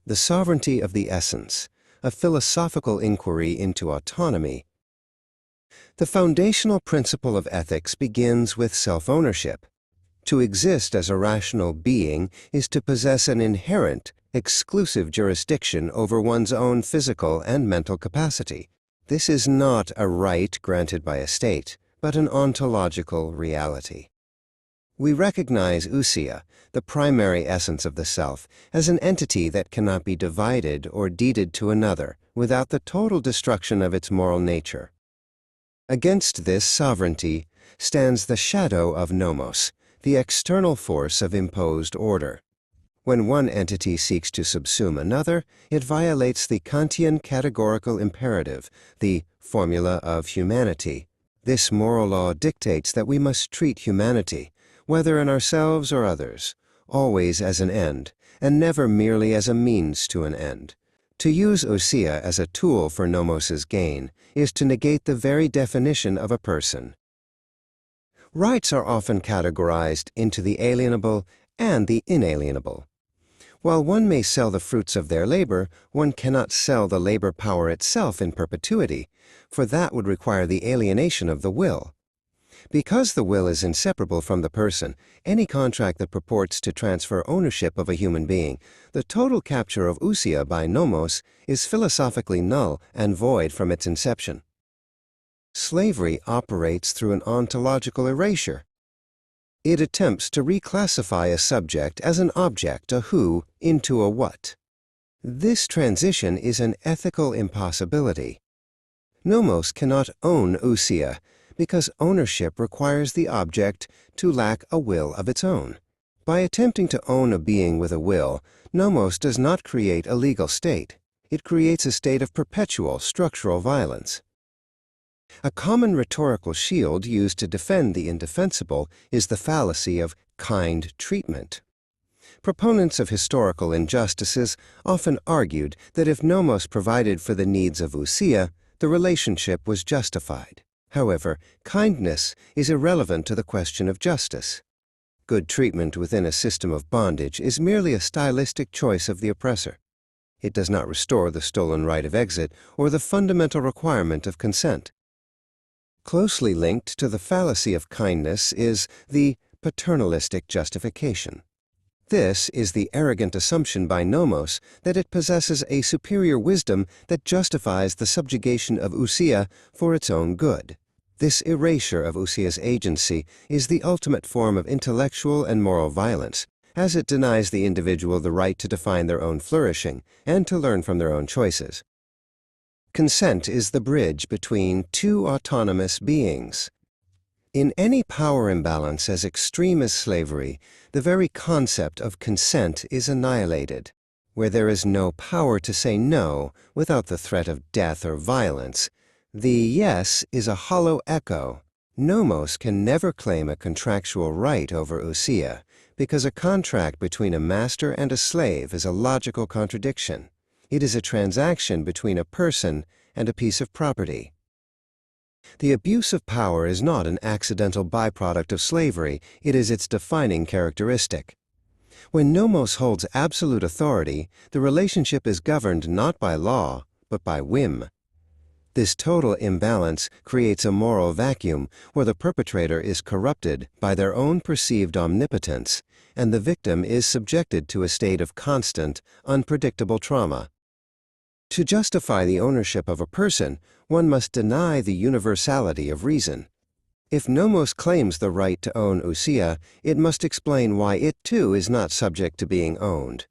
The Sovereignty of the Essence, a philosophical inquiry into autonomy. The foundational principle of ethics begins with self-ownership. To exist as a rational being is to possess an inherent, exclusive jurisdiction over one's own physical and mental capacity. This is not a right granted by a state, but an ontological reality. We recognize ousia, the primary essence of the self, as an entity that cannot be divided or deeded to another without the total destruction of its moral nature. Against this sovereignty stands the shadow of nomos, the external force of imposed order. When one entity seeks to subsume another, it violates the Kantian categorical imperative, the formula of humanity. This moral law dictates that we must treat humanity, whether in ourselves or others, always as an end, and never merely as a means to an end. To use ousia as a tool for nomos's gain is to negate the very definition of a person. Rights are often categorized into the alienable and the inalienable. While one may sell the fruits of their labor, one cannot sell the labor power itself in perpetuity, for that would require the alienation of the will. Because the will is inseparable from the person, any contract that purports to transfer ownership of a human being, the total capture of ousia by nomos, is philosophically null and void from its inception. Slavery operates through an ontological erasure. It attempts to reclassify a subject as an object, a who, into a what. This transition is an ethical impossibility. Nomos cannot own ousia, because ownership requires the object to lack a will of its own. By attempting to own a being with a will, nomos does not create a legal state. It creates a state of perpetual structural violence. A common rhetorical shield used to defend the indefensible is the fallacy of kind treatment. Proponents of historical injustices often argued that if nomos provided for the needs of ousia, the relationship was justified. However, kindness is irrelevant to the question of justice. Good treatment within a system of bondage is merely a stylistic choice of the oppressor. It does not restore the stolen right of exit or the fundamental requirement of consent. Closely linked to the fallacy of kindness is the paternalistic justification. This is the arrogant assumption by nomos that it possesses a superior wisdom that justifies the subjugation of ousia for its own good. This erasure of ousia's agency is the ultimate form of intellectual and moral violence, as it denies the individual the right to define their own flourishing and to learn from their own choices. Consent is the bridge between two autonomous beings. In any power imbalance as extreme as slavery, the very concept of consent is annihilated. Where there is no power to say no without the threat of death or violence, the yes is a hollow echo. Nomos can never claim a contractual right over ousia, because a contract between a master and a slave is a logical contradiction. It is a transaction between a person and a piece of property. The abuse of power is not an accidental byproduct of slavery, it is its defining characteristic. When nomos holds absolute authority, the relationship is governed not by law, but by whim. This total imbalance creates a moral vacuum where the perpetrator is corrupted by their own perceived omnipotence, and the victim is subjected to a state of constant, unpredictable trauma. To justify the ownership of a person, one must deny the universality of reason. If nomos claims the right to own ousia, it must explain why it too is not subject to being owned.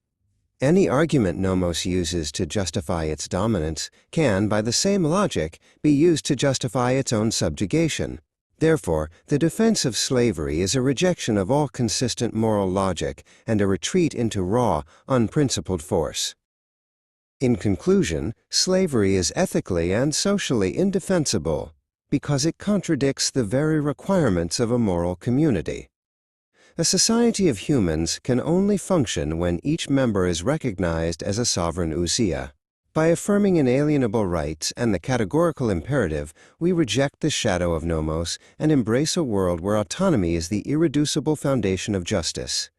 Any argument nomos uses to justify its dominance can, by the same logic, be used to justify its own subjugation. Therefore, the defense of slavery is a rejection of all consistent moral logic and a retreat into raw, unprincipled force. In conclusion, slavery is ethically and socially indefensible because it contradicts the very requirements of a moral community. A society of humans can only function when each member is recognized as a sovereign ousia. By affirming inalienable rights and the categorical imperative, we reject the shadow of nomos and embrace a world where autonomy is the irreducible foundation of justice.